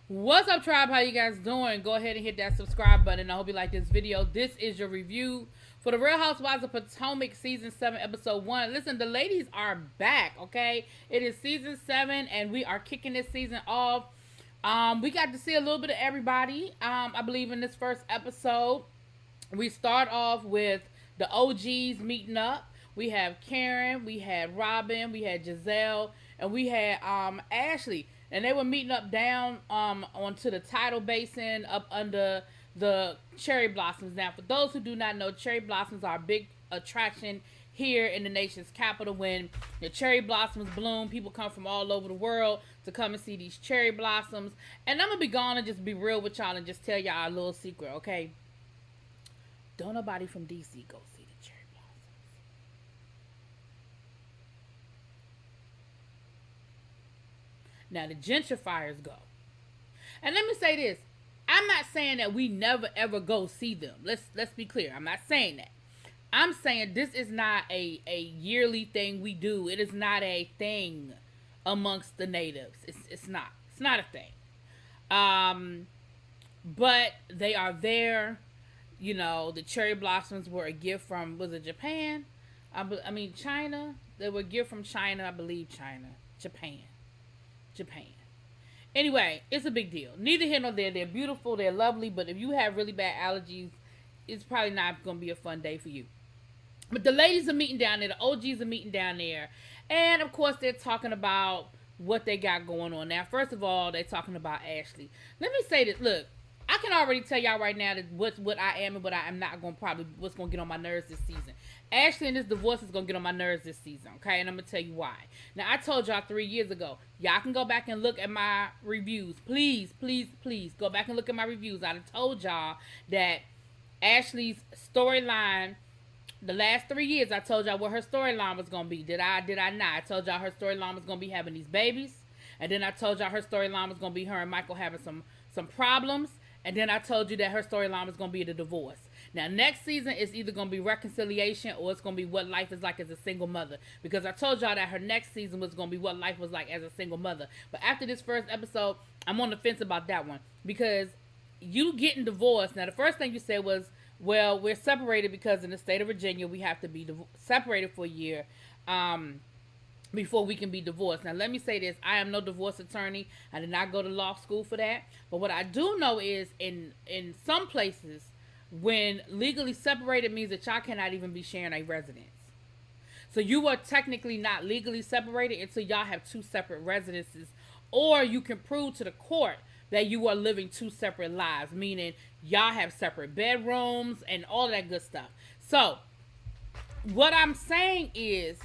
What's up, tribe? How you guys doing? Go ahead and hit that subscribe button. I hope you like this video. This is your review for the Real Housewives of Potomac Season 7, Episode 1. Listen, the ladies are back, okay? It is Season 7, and we are kicking this season off. We got to see a little bit of everybody, I believe, in this first episode. We start off with the OGs meeting up. We have Karen, we had Robin, we had Giselle, and we had Ashley. And they were meeting up down onto the tidal basin up under the cherry blossoms. Now, for those who do not know, cherry blossoms are a big attraction here in the nation's capital. When the cherry blossoms bloom, people come from all over the world to come and see these cherry blossoms. And I'm going to be gone and just be real with y'all and just tell y'all a little secret, okay? Don't nobody from DC go see the cherry blossoms. Now the gentrifiers go. And let me say this. I'm not saying that we never ever go see them. Let's be clear. I'm not saying that. I'm saying this is not a yearly thing we do. It is not a thing amongst the natives. It's not. It's not a thing. But they are there. You know, the cherry blossoms were a gift from, was it Japan? I mean, China. They were a gift from China, I believe. Japan. Anyway, it's a big deal. Neither here nor there. They're beautiful. They're lovely. But if you have really bad allergies, it's probably not going to be a fun day for you. But the ladies are meeting down there. The OGs are meeting down there. And, of course, they're talking about what they got going on. Now, first of all, they're talking about Ashley. Let me say this. Look, I can already tell y'all right now that what I am and what I am not going to probably, what's going to get on my nerves this season. Ashley and this divorce is going to get on my nerves this season, okay? And I'm going to tell you why. Now, I told y'all 3 years ago. Y'all can go back and look at my reviews. Please, please, please go back and look at my reviews. I told y'all that Ashley's storyline, the last 3 years, I told y'all what her storyline was going to be. Did I not? I told y'all her storyline was going to be having these babies. And then I told y'all her storyline was going to be her and Michael having some problems. And then I told you that her storyline was going to be the divorce. Now, next season is either going to be reconciliation or it's going to be what life is like as a single mother. Because I told y'all that her next season was going to be what life was like as a single mother. But after this first episode, I'm on the fence about that one. Because you getting divorced. Now, the first thing you said was, well, we're separated because in the state of Virginia, we have to be separated for a year. Before we can be divorced. Now, let me say this. I am no divorce attorney. I did not go to law school for that. But what I do know is in some places, when legally separated means that y'all cannot even be sharing a residence. So you are technically not legally separated until y'all have two separate residences. Or you can prove to the court that you are living two separate lives. Meaning y'all have separate bedrooms and all that good stuff. So what I'm saying is,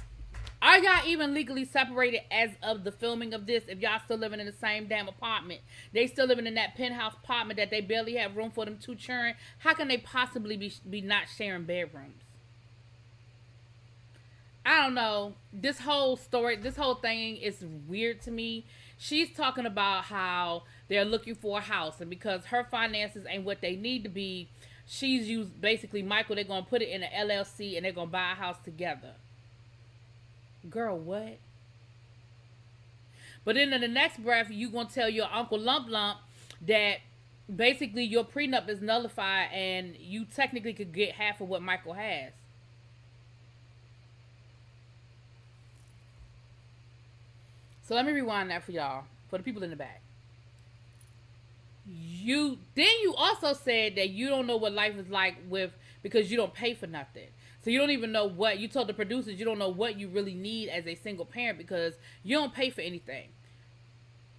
are y'all even legally separated as of the filming of this? If y'all still living in the same damn apartment, they still living in that penthouse apartment that they barely have room for them two children. How can they possibly be not sharing bedrooms? I don't know. This whole story, this whole thing is weird to me. She's talking about how they're looking for a house, and because her finances ain't what they need to be, she's used basically Michael. They're gonna put it in an LLC and they're gonna buy a house together. Girl, what? But then in the next breath, you gonna tell your Uncle Lump Lump that basically your prenup is nullified and you technically could get half of what Michael has. So let me rewind that for y'all, for the people in the back. You also said that you don't know what life is like because you don't pay for nothing. So you don't even know what, you told the producers you don't know what you really need as a single parent because you don't pay for anything.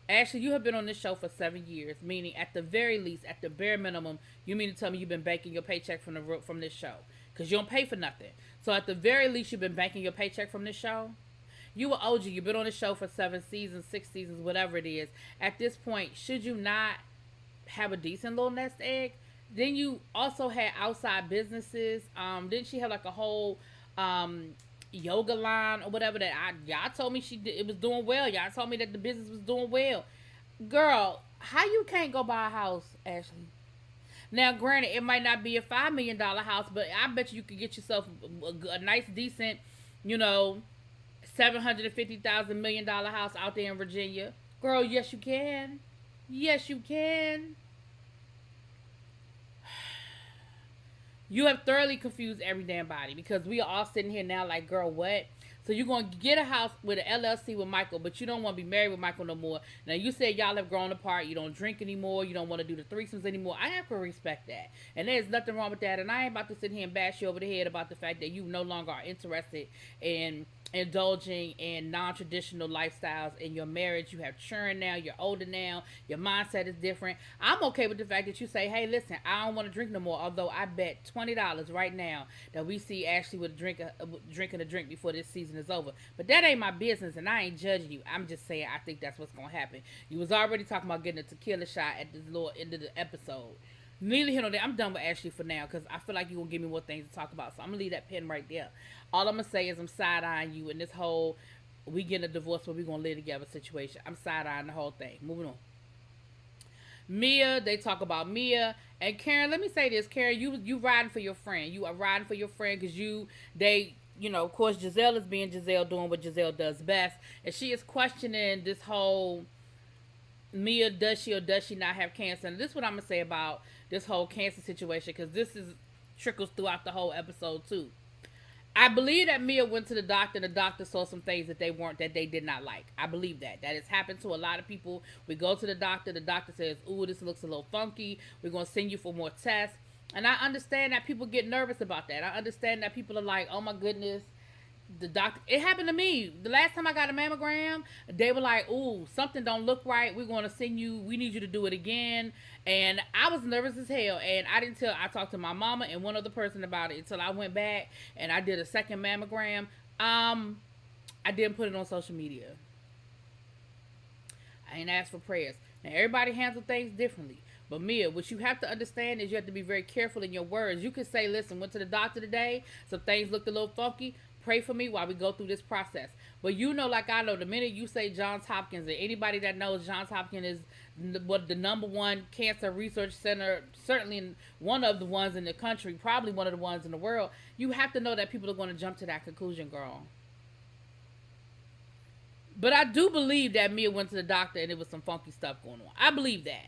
Ashley, you have been on this show for 7 years, meaning at the very least, at the bare minimum, you mean to tell me you've been banking your paycheck from this show because you don't pay for nothing. So at the very least, you've been banking your paycheck from this show. You were OG. You've been on the show for 7 seasons, 6 seasons, whatever it is. At this point, should you not have a decent little nest egg? Then you also had outside businesses. Didn't she have like a whole yoga line or whatever that y'all told me it was doing well. Y'all told me that the business was doing well. Girl, how you can't go buy a house, Ashley? Now, granted, it might not be a $5 million house, but I bet you could get yourself a nice, decent, $750,000 $1 million house out there in Virginia. Girl, yes, you can. Yes, you can. You have thoroughly confused every damn body because we are all sitting here now like, girl, what? So you're going to get a house with an LLC with Michael, but you don't want to be married with Michael no more. Now, you said y'all have grown apart. You don't drink anymore. You don't want to do the threesomes anymore. I have to respect that. And there's nothing wrong with that. And I ain't about to sit here and bash you over the head about the fact that you no longer are interested in indulging in non-traditional lifestyles in your marriage. You have children now. You're older now. Your mindset is different. I'm okay with the fact that you say, hey, listen, I don't want to drink no more. Although I bet $20 right now that we see Ashley with drinking a drink before this season is over. But that ain't my business, and I ain't judging you. I'm just saying I think that's what's gonna happen. You was already talking about getting a tequila shot at the little end of the episode. Neither here nor there. I'm done with Ashley for now because I feel like you're going to give me more things to talk about. So I'm going to leave that pen right there. All I'm going to say is I'm side-eyeing you in this whole we getting a divorce but we going to live together situation. I'm side-eyeing the whole thing. Moving on. Mia, they talk about Mia. And Karen, let me say this. Karen, you riding for your friend. You are riding for your friend because of course, Giselle is being Giselle, doing what Giselle does best. And she is questioning this whole Mia, does she or does she not have cancer? And this is what I'm going to say about this whole cancer situation because this is trickles throughout the whole episode too. I believe that Mia went to the doctor and the doctor saw some things that they did not like. I believe that. That has happened to a lot of people. We go to the doctor says, ooh, this looks a little funky. We're going to send you for more tests. And I understand that people get nervous about that. I understand that people are like, oh my goodness, the doctor, it happened to me the last time I got a mammogram. They were like, ooh, something don't look right, we're going to send you, we need you to do it again. And I was nervous as hell, and I talked to my mama and one other person about it until I went back and I did a second mammogram. I didn't put it on social media. I ain't asked for prayers. Now everybody handles things differently. But Mia, what you have to understand is you have to be very careful in your words. You could say, listen, went to the doctor today, some things looked a little funky. Pray for me while we go through this process. But like I know, the minute you say Johns Hopkins, and anybody that knows Johns Hopkins is the number one cancer research center, certainly one of the ones in the country, probably one of the ones in the world, you have to know that people are going to jump to that conclusion, girl. But I do believe that Mia went to the doctor and there was some funky stuff going on. I believe that.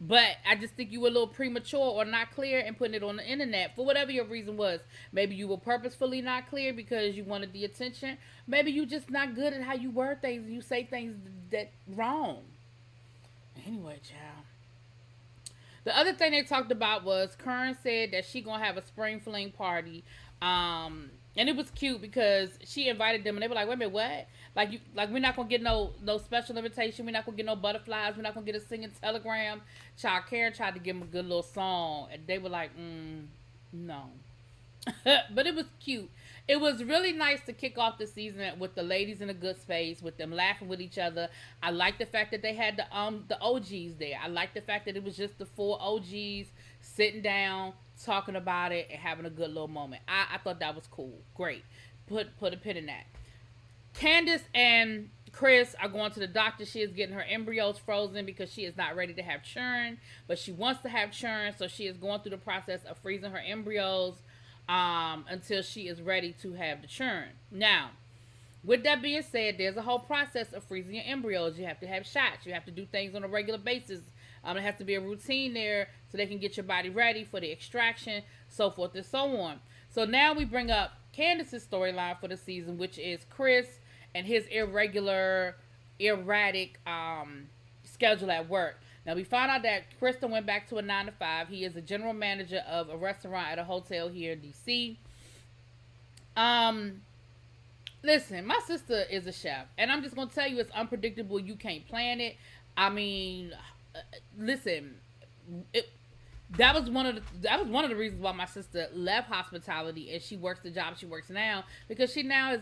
But I just think you were a little premature or not clear in putting it on the internet for whatever your reason was. Maybe you were purposefully not clear because you wanted the attention. Maybe you just not good at how you word things and you say things that wrong. Anyway, child. The other thing they talked about was Kern said that she gonna have a spring fling party. And it was cute because she invited them and they were like, wait a minute, what? Like we're not gonna get no special invitation. We're not gonna get no butterflies. We're not gonna get a singing telegram. Child, Karen tried to give them a good little song, and they were like, no. But it was cute. It was really nice to kick off the season with the ladies in a good space, with them laughing with each other. I like the fact that they had the OGs there. I like the fact that it was just the 4 OGs sitting down, talking about it, and having a good little moment. I thought that was cool. Great. Put a pin in that. Candace and Chris are going to the doctor. She is getting her embryos frozen because she is not ready to have children, but she wants to have children, so she is going through the process of freezing her embryos until she is ready to have the children. Now, with that being said, there's a whole process of freezing your embryos. You have to have shots. You have to do things on a regular basis. There has to be a routine there so they can get your body ready for the extraction, so forth and so on. So now we bring up Candace's storyline for the season, which is Chris and his erratic schedule at work. Now, we found out that Kristen went back to a 9-to-5. He is a general manager of a restaurant at a hotel here in D.C. Listen, my sister is a chef, and I'm just going to tell you it's unpredictable. You can't plan it. I mean, listen, that was one of the reasons why my sister left hospitality and she works the job she works now, because she now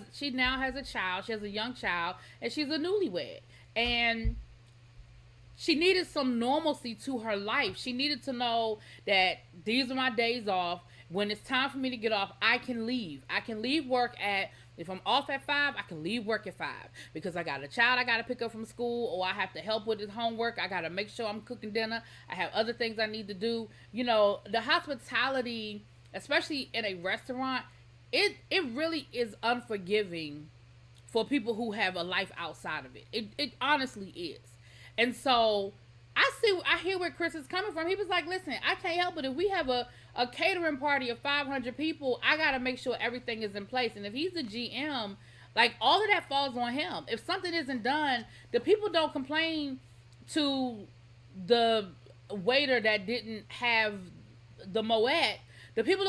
has a child. She has a young child, and she's a newlywed, and she needed some normalcy to her life. She needed to know that these are my days off. When it's time for me to get off, I can leave. I can leave work if I'm off at 5, I can leave work at 5 because I got a child I got to pick up from school, or I have to help with his homework. I got to make sure I'm cooking dinner. I have other things I need to do. You know, the hospitality, especially in a restaurant, it really is unforgiving for people who have a life outside of it. It honestly is. And so I hear where Chris is coming from. He was like, listen, I can't help it. If we have a catering party of 500 people, I got to make sure everything is in place. And if he's the GM, like, all of that falls on him. If something isn't done, the people don't complain to the waiter that didn't have the Moet. The people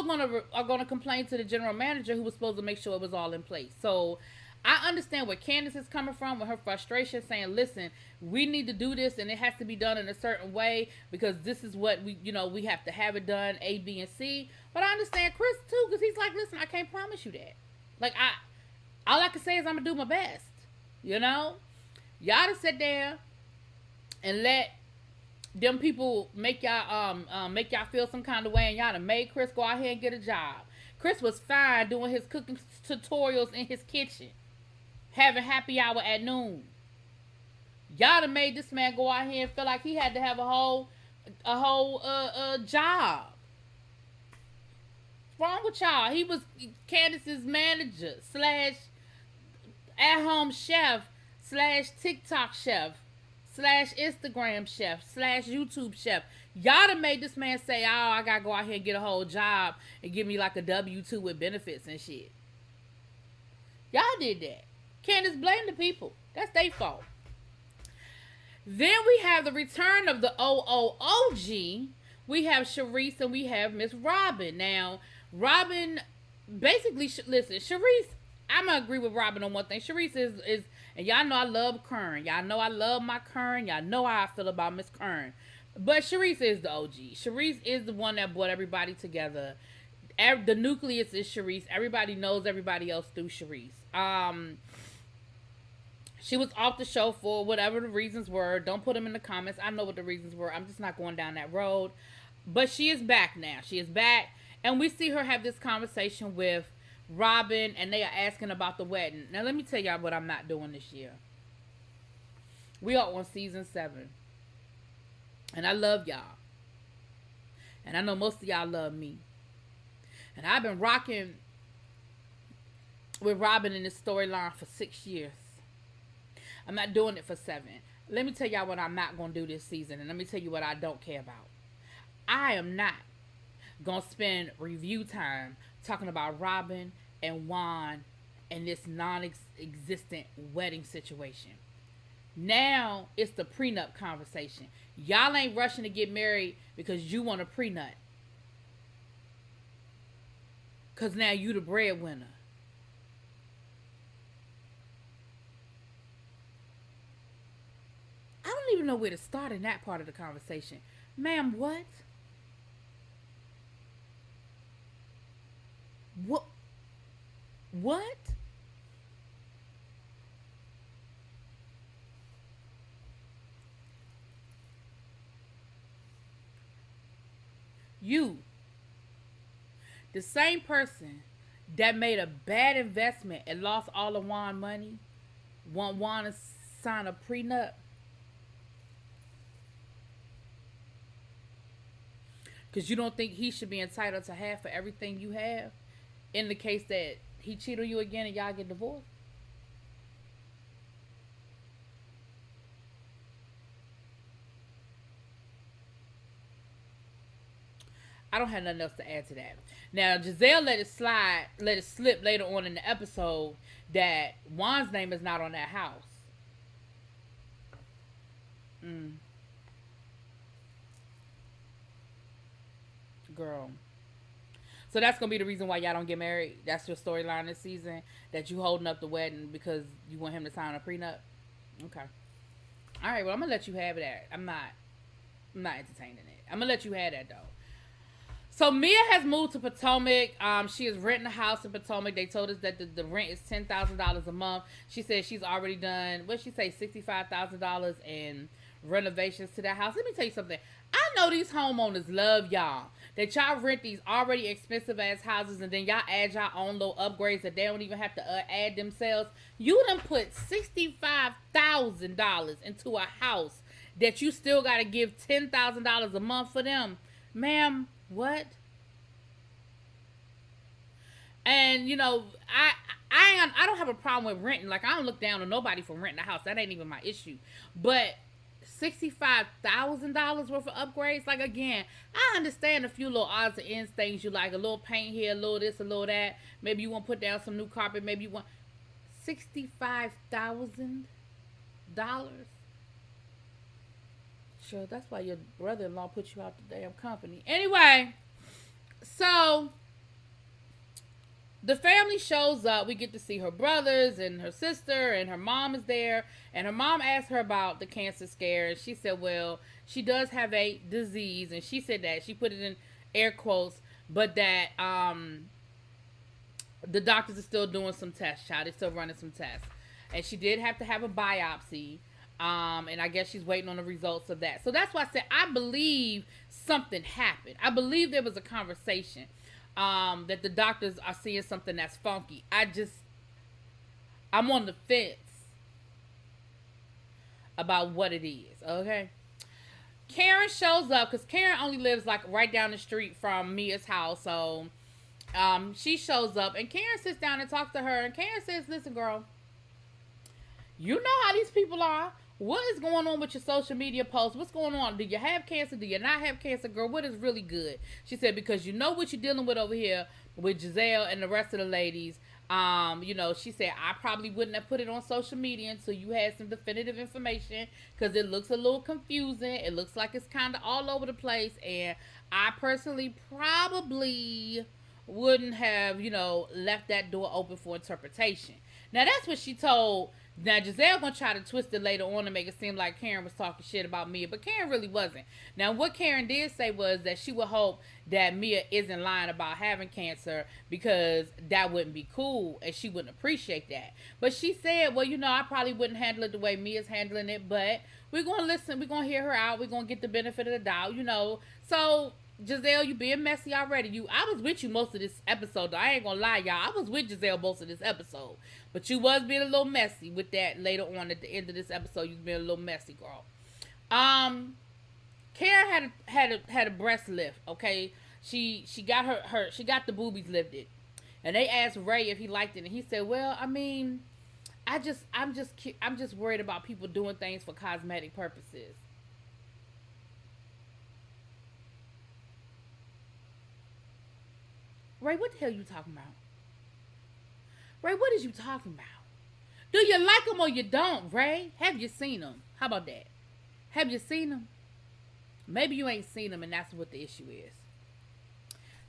are gonna complain to the general manager who was supposed to make sure it was all in place. So I understand where Candace is coming from with her frustration, saying, listen, we need to do this and it has to be done in a certain way because this is what we have to have it done, A, B, and C. But I understand Chris too, because he's like, listen, I can't promise you that. Like, all I can say is I'm gonna do my best. Y'all to sit there and let them people make y'all feel some kind of way, and y'all to made Chris go out here and get a job. Chris was fine doing his cooking tutorials in his kitchen, having happy hour at noon. Y'all done made this man go out here and feel like he had to have a whole job. What's wrong with y'all? He was Candace's manager / at-home chef / TikTok chef / Instagram chef / YouTube chef. Y'all done made this man say, oh, I gotta go out here and get a whole job and give me like a W-2 with benefits and shit. Y'all did that. Candace blamed the people. That's their fault. Then we have the return of the OOOG. We have Sharice and we have Miss Robin. Now, Robin, basically, listen, Sharice, I'm going to agree with Robin on one thing. Sharice is, and y'all know I love Kern. Y'all know I love my Kern. Y'all know how I feel about Miss Kern. But Sharice is the OG. Sharice is the one that brought everybody together. The nucleus is Sharice. Everybody knows everybody else through Sharice. She was off the show for whatever the reasons were. Don't put them in the comments. I know what the reasons were. I'm just not going down that road. But she is back now. She is back. And we see her have this conversation with Robin, and they are asking about the wedding. Now, let me tell y'all what I'm not doing this year. We are on season 7. And I love y'all. And I know most of y'all love me. And I've been rocking with Robin in this storyline for 6 years. I'm not doing it for 7. Let me tell y'all what I'm not going to do this season. And let me tell you what I don't care about. I am not going to spend review time talking about Robin and Juan and this non-existent wedding situation. Now it's the prenup conversation. Y'all ain't rushing to get married because you want a prenup. Because now you the breadwinner. I don't even know where to start in that part of the conversation. Ma'am, what? What? You, the same person that made a bad investment and lost all of Juan money, want Juan to sign a prenup? Because you don't think he should be entitled to half of everything you have in the case that he cheat on you again and y'all get divorced? I don't have nothing else to add to that. Now, Giselle let it slip later on in the episode that Juan's name is not on that house. Girl. So that's going to be the reason why y'all don't get married? That's your storyline this season? That you holding up the wedding because you want him to sign a prenup? Okay. Alright, well, I'm going to let you have that. I'm not entertaining it. I'm going to let you have that, though. So Mia has moved to Potomac. She is renting a house in Potomac. They told us that the rent is $10,000 a month. She said she's already done, what did she say, $65,000 in renovations to that house. Let me tell you something. I know these homeowners love y'all. That y'all rent these already expensive ass houses and then y'all add y'all own little upgrades that they don't even have to add themselves. You done put $65,000 into a house that you still got to give $10,000 a month for them. Ma'am, what? And you know, I don't have a problem with renting. Like, I don't look down on nobody for renting a house. That ain't even my issue. But $65,000 worth of upgrades. Like, again, I understand a few little odds and ends things you like, a little paint here, a little this, a little that. Maybe you want to put down some new carpet. Maybe you want $65,000. Sure, that's why your brother-in-law put you out the damn company. Anyway, so the family shows up. We get to see her brothers and her sister, and her mom is there. And her mom asked her about the cancer scare, and she said, well, she does have a disease, and she said that, she put it in air quotes, but that the doctors are still doing some tests, child. They're still running some tests. And she did have to have a biopsy. And I guess she's waiting on the results of that. So that's why I said I believe something happened. I believe there was a conversation that the doctors are seeing something that's funky. I'm on the fence about what it is, okay? Karen shows up because Karen only lives like right down the street from Mia's house. So she shows up and Karen sits down and talks to her. And Karen says, listen, girl, you know how these people are. What is going on with your social media posts? What's going on? Do you have cancer? Do you not have cancer? Girl, what is really good? She said, because you know what you're dealing with over here with Giselle and the rest of the ladies. She said, I probably wouldn't have put it on social media until you had some definitive information because it looks a little confusing. It looks like it's kind of all over the place. And I personally probably wouldn't have, left that door open for interpretation. Now, that's what she told. Now, Giselle gonna try to twist it later on to make it seem like Karen was talking shit about Mia, but Karen really wasn't. Now, what Karen did say was that she would hope that Mia isn't lying about having cancer because that wouldn't be cool and she wouldn't appreciate that. But she said, well, I probably wouldn't handle it the way Mia's handling it, but we're gonna listen, we're gonna hear her out, we're gonna get the benefit of the doubt, So, Giselle, you being messy already. I was with you most of this episode, though. I ain't gonna lie, y'all. I was with Giselle most of this episode. But you was being a little messy with that later on at the end of this episode. You was being a little messy, girl. Karen had a breast lift, okay? She got she got the boobies lifted. And they asked Ray if he liked it, and he said, well, I mean, I'm just worried about people doing things for cosmetic purposes. Ray, what the hell you talking about? Ray, what is you talking about? Do you like them or you don't, Ray? Have you seen them? How about that? Have you seen them? Maybe you ain't seen them and that's what the issue is.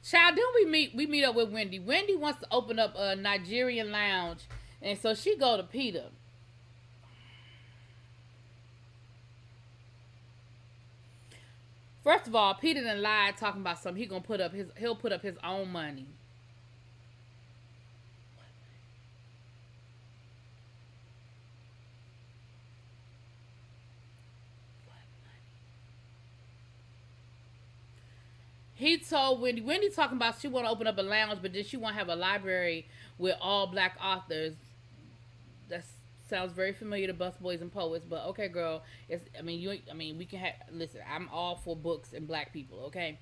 Child, then we meet up with Wendy. Wendy wants to open up a Nigerian lounge, and so she go to Peter. First of all, Peter done lied talking about something. He'll put up his own money. He told Wendy talking about she want to open up a lounge, but then she want to have a library with all black authors. That sounds very familiar to busboys and poets, but okay, girl. We can have. Listen, I'm all for books and black people. Okay.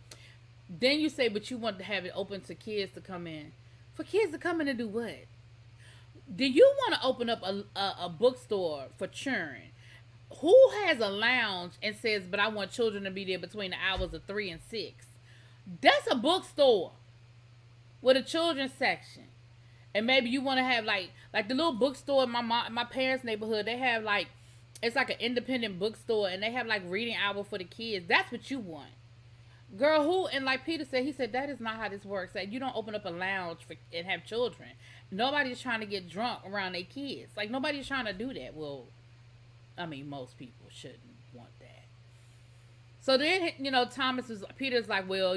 Then you say, but you want to have it open to kids to come in. For kids to come in and do what? Do you want to open up a bookstore for children? Who has a lounge and says, but I want children to be there between the hours of 3 and 6? That's a bookstore with a children's section. And maybe you want to have like the little bookstore in my parents' neighborhood. They have it's like an independent bookstore, and they have like reading hour for the kids. That's what you want, girl. Who and like Peter said, he said that is not how this works. That you don't open up a lounge and have children. Nobody's trying to get drunk around their kids. Like nobody's trying to do that. Well, most people shouldn't want that. So then, Peter's like, well,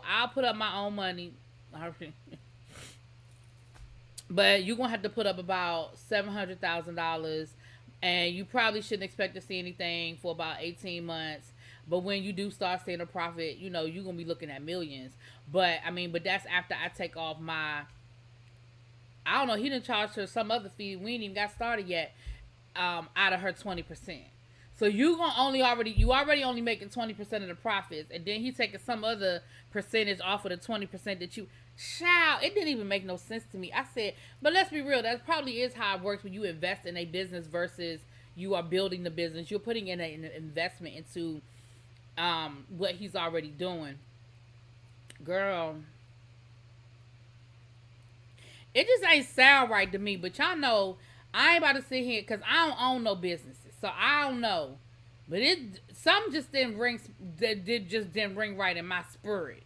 I'll put up my own money. But you're going to have to put up about $700,000. And you probably shouldn't expect to see anything for about 18 months. But when you do start seeing a profit, you're going to be looking at millions. But that's after I take off my, I don't know, he didn't charge her some other fee. We ain't even got started yet, out of her 20%. So you already only making 20% of the profits, and then he taking some other percentage off of the 20% that you. Child, it didn't even make no sense to me. I said, but let's be real, that probably is how it works when you invest in a business versus you are building the business. You're putting in an investment into what he's already doing. Girl, it just ain't sound right to me. But y'all know I ain't about to sit here because I don't own no businesses, so I don't know. But some just didn't ring. That just didn't ring right in my spirit.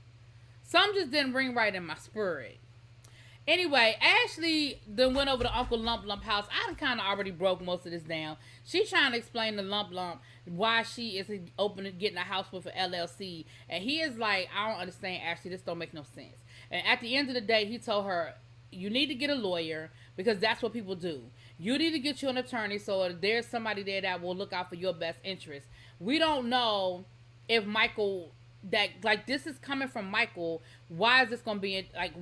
Some just didn't ring right in my spirit. Anyway, Ashley then went over to Uncle Lump Lump house. I kind of already broke most of this down. She's trying to explain to Lump Lump why she is getting a house with an LLC. And he is like, I don't understand, Ashley. This don't make no sense. And at the end of the day, he told her, you need to get a lawyer because that's what people do. You need to get you an attorney so there's somebody there that will look out for your best interest. We don't know if Michael... that like this is coming from Michael. Why is this gonna be like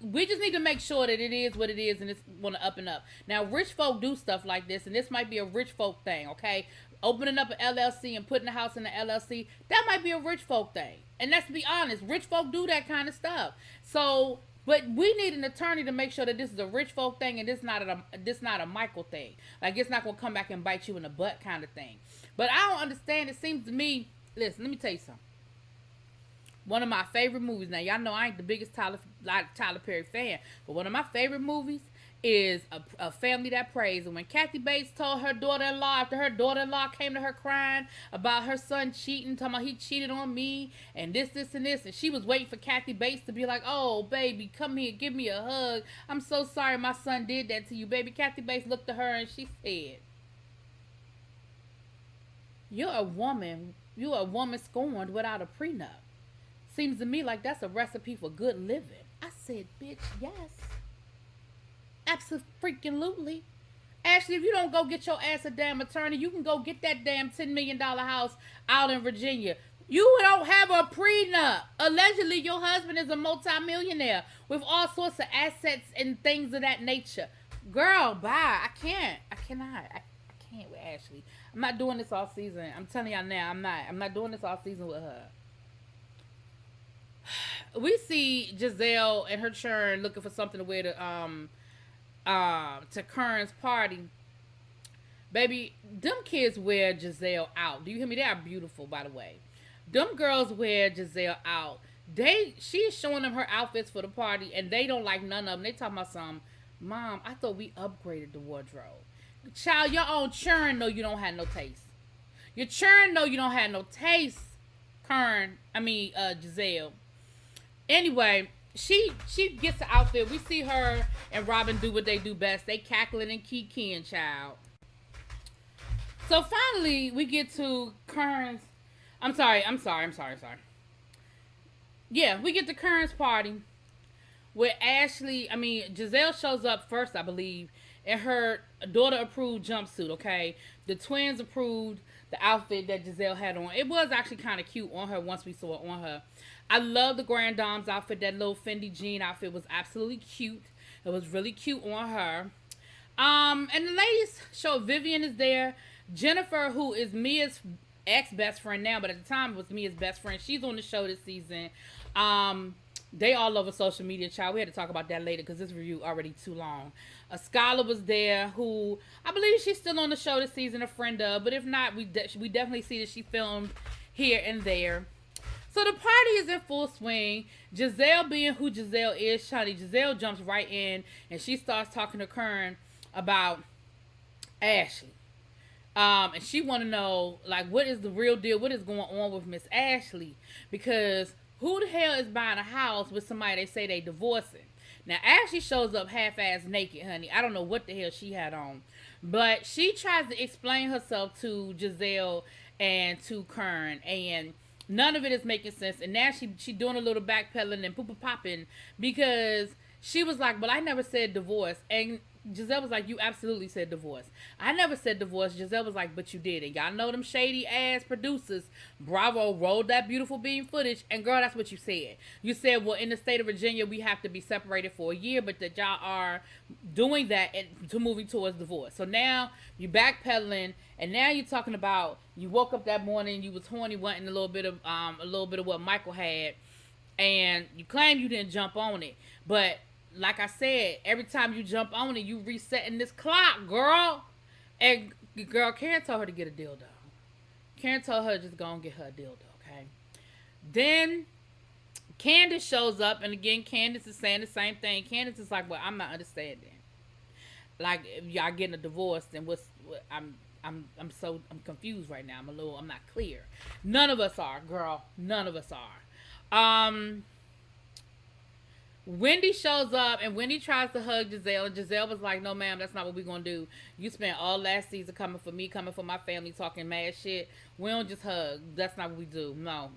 we just need to make sure that it is what it is and it's gonna up and up. Now rich folk do stuff like this, and this might be a rich folk thing. Okay, opening up an LLC and putting a house in the LLC, that might be a rich folk thing. And let's be honest, rich folk do that kind of stuff. So but we need an attorney to make sure that this is a rich folk thing and this not a Michael thing. Like it's not gonna come back and bite you in the butt kind of thing. But I don't understand. It seems to me, listen, let me tell you something. One of my favorite movies. Now, y'all know I ain't the biggest Tyler Perry fan, but one of my favorite movies is a Family That Prays. And when Kathy Bates told her daughter-in-law, after her daughter-in-law came to her crying about her son cheating, talking about he cheated on me, and this, and this, and she was waiting for Kathy Bates to be like, oh, baby, come here, give me a hug. I'm so sorry my son did that to you, baby. Kathy Bates looked at her and she said, you're a woman scorned without a prenup. Seems to me like that's a recipe for good living. I said, bitch, yes. Absolutely. Ashley, if you don't go get your ass a damn attorney, you can go get that damn $10 million house out in Virginia. You don't have a prenup. Allegedly, your husband is a multimillionaire with all sorts of assets and things of that nature. Girl, bye. I cannot. I can't with Ashley. I'm not doing this all season. I'm telling y'all now, I'm not doing this all season with her. We see Giselle and her churn looking for something to wear to Kern's party. Baby, them kids wear Giselle out. Do you hear me? They are beautiful, by the way. Them girls wear Giselle out. She's showing them her outfits for the party, and they don't like none of them. They talking about some, Mom, I thought we upgraded the wardrobe. Child, your own churn know you don't have no taste. Your churn know you don't have no taste, Giselle. Anyway, she gets the outfit. We see her and Robin do what they do best. They cackling and kikiing, child. So finally, we get to Kern's. I'm sorry. Yeah, we get to Kern's party where Giselle shows up first, I believe, in her daughter-approved jumpsuit, okay? The twins approved the outfit that Giselle had on. It was actually kind of cute on her once we saw it on her. I love the Grand Dame's outfit. That little Fendi jean outfit was absolutely cute. It was really cute on her. And the ladies show Vivian is there. Jennifer, who is Mia's ex-best friend now, but at the time it was Mia's best friend. She's on the show this season. They all over social media, child. We had to talk about that later because this review already too long. Skylar was there, who I believe she's still on the show this season, a friend of. But if not, we definitely see that she filmed here and there. So the party is in full swing. Giselle being who Giselle is, honey, Giselle jumps right in and she starts talking to Kern about Ashley. And she want to know, like, what is the real deal? What is going on with Miss Ashley? Because who the hell is buying a house with somebody they say they divorcing? Now, Ashley shows up half-ass naked, honey. I don't know what the hell she had on. But she tries to explain herself to Giselle and to Kern, and none of it is making sense. And now she doing a little backpedaling and pooping because she was like, well, I never said divorce. And Giselle was like, you absolutely said divorce. I never said divorce. Giselle was like, but you did. And y'all know them shady ass producers. Bravo rolled that beautiful beam footage. And girl, that's what you said. You said, well, in the state of Virginia, we have to be separated for a year, but that y'all are doing that to moving towards divorce. So now you backpedaling, and now you're talking about you woke up that morning, you was horny, wanting a little bit of what Michael had, and you claim you didn't jump on it. But like I said, every time you jump on it, you resetting this clock, girl. And Girl, Karen told her to get a dildo. Karen told her to just go and get her a dildo, okay? Then Candace shows up, and again, Candace is saying the same thing. Candace is like, well, I'm not understanding. Like, if y'all getting a divorce, then I'm confused right now. I'm not clear. None of us are, girl. None of us are. Wendy shows up, and Wendy tries to hug Giselle, and Giselle was like, no, ma'am, that's not what we're going to do. You spent all last season coming for me, coming for my family, talking mad shit. We don't just hug. That's not what we do. No.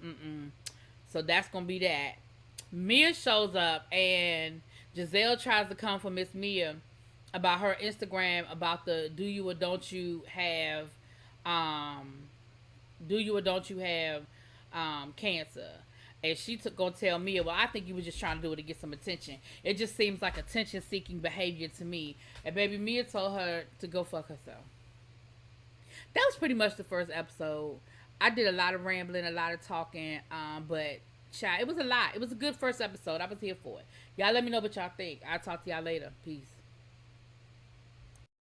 So that's going to be that. Mia shows up, and Giselle tries to come for Miss Mia about her Instagram, about the do you or don't you have cancer. And she gonna tell Mia, well, I think you were just trying to do it to get some attention. It just seems like attention-seeking behavior to me. And baby, Mia told her to go fuck herself. That was pretty much the first episode. I did a lot of rambling, a lot of talking, but child, it was a lot. It was a good first episode. I was here for it. Y'all let me know what y'all think. I'll talk to y'all later. Peace.